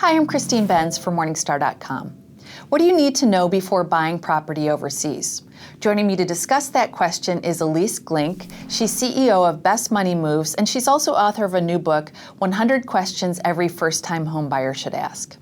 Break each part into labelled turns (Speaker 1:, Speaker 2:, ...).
Speaker 1: Hi, I'm Christine Benz from Morningstar.com. What do you need to know before buying property overseas? Joining me to discuss that question is Ilyce Glink. She's CEO of Best Money Moves, and she's also author of a new book, 100 Questions Every First-Time Home Buyer Should Ask.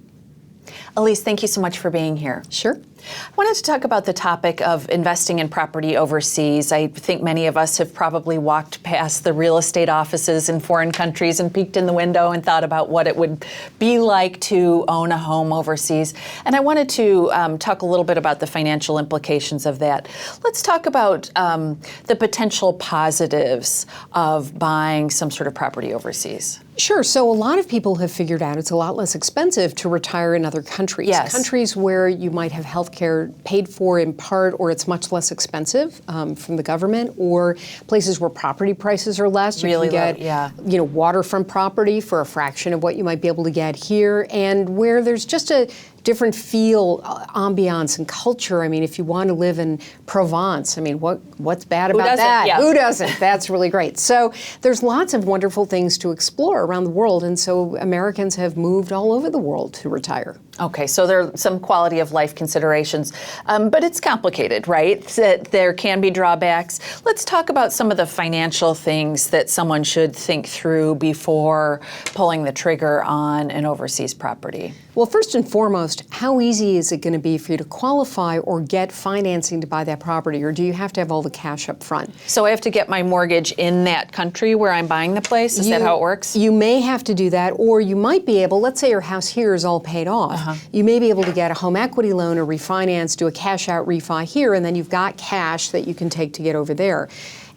Speaker 1: Ilyce, thank you so much for being here.
Speaker 2: Sure.
Speaker 1: I wanted to talk about the topic of investing in property overseas. I think many of us have probably walked past the real estate offices in foreign countries and peeked in the window and thought about what it would be like to own a home overseas. And I wanted to talk a little bit about the financial implications of that. Let's talk about the potential positives of buying some sort of property overseas.
Speaker 2: Sure. So a lot of people have figured out it's a lot less expensive to retire in other countries.
Speaker 1: Yes.
Speaker 2: Countries where you might have health care paid for in part, or it's much less expensive from the government, or places where property prices are less.
Speaker 1: Really
Speaker 2: you can
Speaker 1: low, yeah.
Speaker 2: get, waterfront property for a fraction of what you might be able to get here, and where there's just a different feel, ambiance, and culture. I mean, if you want to live in Provence, I mean, what's bad about that?
Speaker 1: Yeah.
Speaker 2: Who doesn't? That's really great. So there's lots of wonderful things to explore around the world, and so Americans have moved all over the world to retire.
Speaker 1: Okay, so there are some quality of life considerations, but it's complicated, right? There can be drawbacks. Let's talk about some of the financial things that someone should think through before pulling the trigger on an overseas property.
Speaker 2: Well, first and foremost, how easy is it going to be for you to qualify or get financing to buy that property, or do you have to have all the cash up front?
Speaker 1: So I have to get my mortgage in that country where I'm buying the place? Is that how it works?
Speaker 2: You may have to do that, or you might be able, let's say your house here is all paid off. You may be able to get a home equity loan or refinance, do a cash out refi here, and then you've got cash that you can take to get over there.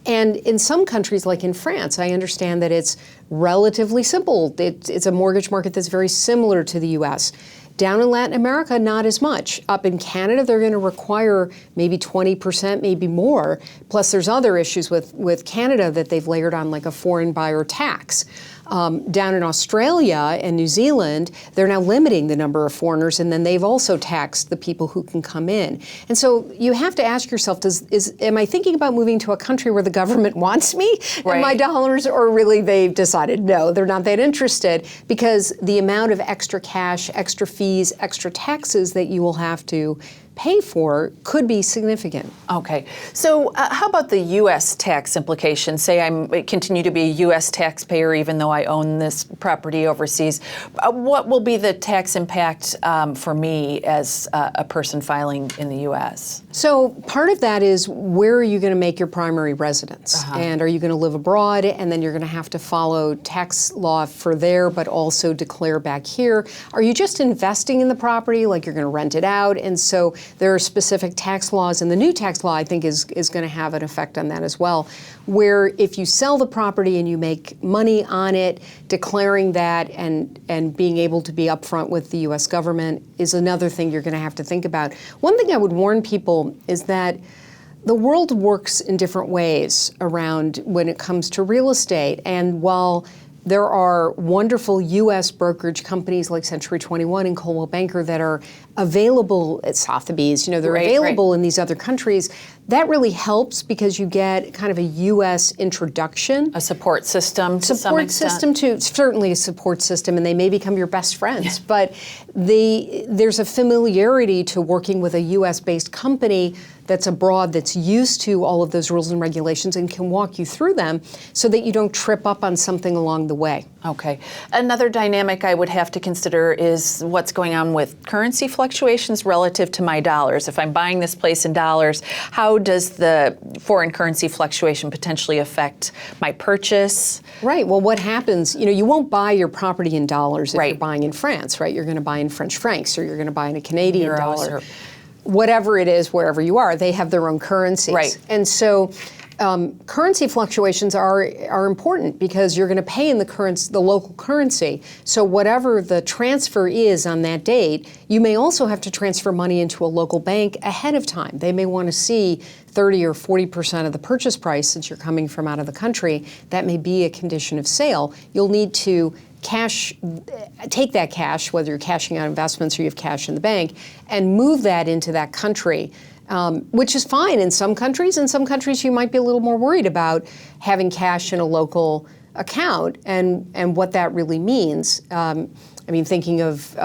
Speaker 2: And in some countries, like in France, I understand that it's relatively simple. It's a mortgage market that's very similar to the U.S. Down in Latin America, not as much. Up in Canada, they're going to require maybe 20%, maybe more. Plus, there's other issues with Canada that they've layered on, like a foreign buyer tax. Down in Australia and New Zealand, they're now limiting the number of foreigners, and then they've also taxed the people who can come in. And so you have to ask yourself, am I thinking about moving to a country where the government wants me and my dollars, or really they've decided, no, they're not that interested, because the amount of extra cash, extra fees, extra taxes that you will have to pay for could be significant.
Speaker 1: Okay. So how about the U.S. tax implications? Say I continue to be a U.S. taxpayer even though I own this property overseas. What will be the tax impact for me as a person filing in the U.S.?
Speaker 2: So part of that is, where are you going to make your primary residence? And are you going to live abroad, and then you're going to have to follow tax law for there, but also declare back here? Are you just investing in the property, like you're going to rent it out? And so there are specific tax laws, and the new tax law, I think, is going to have an effect on that as well, where if you sell the property and you make money on it, declaring that and being able to be upfront with the U.S. government is another thing you're going to have to think about. One thing I would warn people is that the world works in different ways around when it comes to real estate, and while there are wonderful U.S. brokerage companies like Century 21 and Coldwell Banker that are available at Sotheby's, they're available in these other countries. That really helps because you get kind of a U.S. introduction.
Speaker 1: A support system to some extent.
Speaker 2: Support system too, certainly a support system, and they may become your best friends. But there's a familiarity to working with a U.S.-based company that's abroad, that's used to all of those rules and regulations and can walk you through them so that you don't trip up on something along the way.
Speaker 1: Okay. Another dynamic I would have to consider is what's going on with currency fluctuations relative to my dollars. If I'm buying this place in dollars, how does the foreign currency fluctuation potentially affect my purchase?
Speaker 2: Right. Well, what happens, you won't buy your property in dollars if you're buying in France, right? You're going to buy in French francs, or you're going to buy in a Canadian dollar. Whatever it is, wherever you are, they have their own currencies.
Speaker 1: Right.
Speaker 2: And so currency fluctuations are important because you're going to pay in the local currency. So whatever the transfer is on that date, you may also have to transfer money into a local bank ahead of time. They may want to see 30 or 40% of the purchase price since you're coming from out of the country. That may be a condition of sale. You'll need to take that cash, whether you're cashing out investments or you have cash in the bank, and move that into that country, which is fine in some countries. In some countries, you might be a little more worried about having cash in a local account and what that really means. I mean, thinking of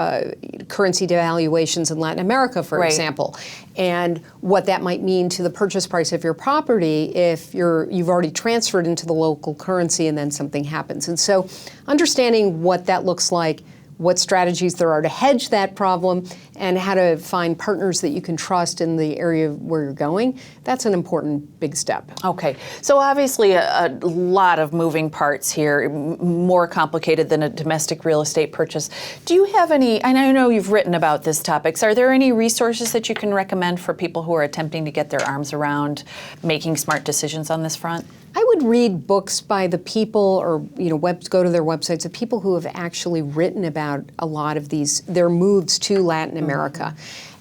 Speaker 2: currency devaluations in Latin America, for example, and what that might mean to the purchase price of your property if you've already transferred into the local currency and then something happens. And so understanding what that looks like, what strategies there are to hedge that problem, and how to find partners that you can trust in the area where you're going, that's an important big step.
Speaker 1: Okay, so obviously a lot of moving parts here, more complicated than a domestic real estate purchase. Do you have any, and I know you've written about this topic, are there any resources that you can recommend for people who are attempting to get their arms around making smart decisions on this front?
Speaker 2: I would read books by the people, or go to their websites, of people who have actually written about a lot of their moves to Latin America.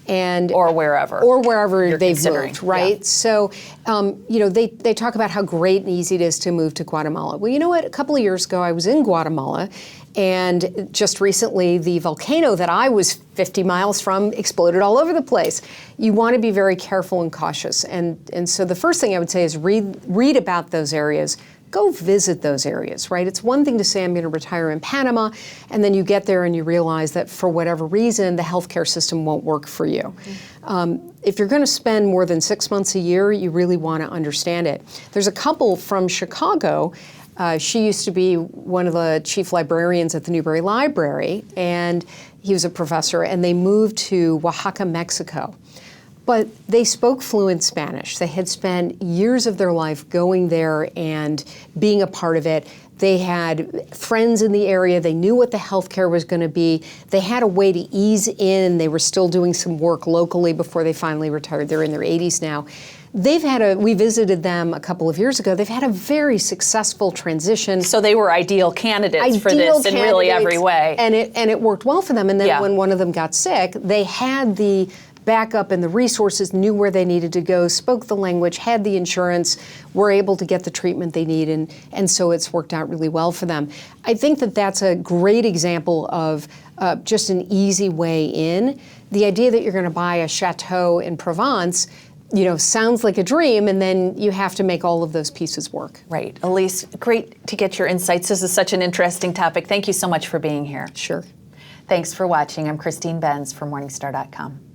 Speaker 2: And
Speaker 1: or wherever
Speaker 2: they've moved, right? Yeah. So, they talk about how great and easy it is to move to Guatemala. Well, you know what? A couple of years ago, I was in Guatemala, and just recently, the volcano that I was 50 miles from exploded all over the place. You want to be very careful and cautious, and so the first thing I would say is read about those areas. Go visit those areas, right? It's one thing to say, I'm going to retire in Panama, and then you get there and you realize that for whatever reason, the healthcare system won't work for you. If you're going to spend more than 6 months a year, you really want to understand it. There's a couple from Chicago. She used to be one of the chief librarians at the Newberry Library, and he was a professor, and they moved to Oaxaca, Mexico. But they spoke fluent Spanish. They had spent years of their life going there and being a part of it. They had friends in the area. They knew what the healthcare was going to be. They had a way to ease in. They were still doing some work locally before they finally retired. They're in their 80s now. We visited them a couple of years ago. They've had a very successful transition.
Speaker 1: So they were ideal candidates for this in really every way.
Speaker 2: And it worked well for them. And then when one of them got sick, they had the backup and the resources, knew where they needed to go, spoke the language, had the insurance, were able to get the treatment they need, and so it's worked out really well for them. I think that that's a great example of just an easy way in. The idea that you're going to buy a chateau in Provence, sounds like a dream, and then you have to make all of those pieces work.
Speaker 1: Right. Ilyce, great to get your insights. This is such an interesting topic. Thank you so much for being here.
Speaker 2: Sure.
Speaker 1: Thanks for watching. I'm Christine Benz for Morningstar.com.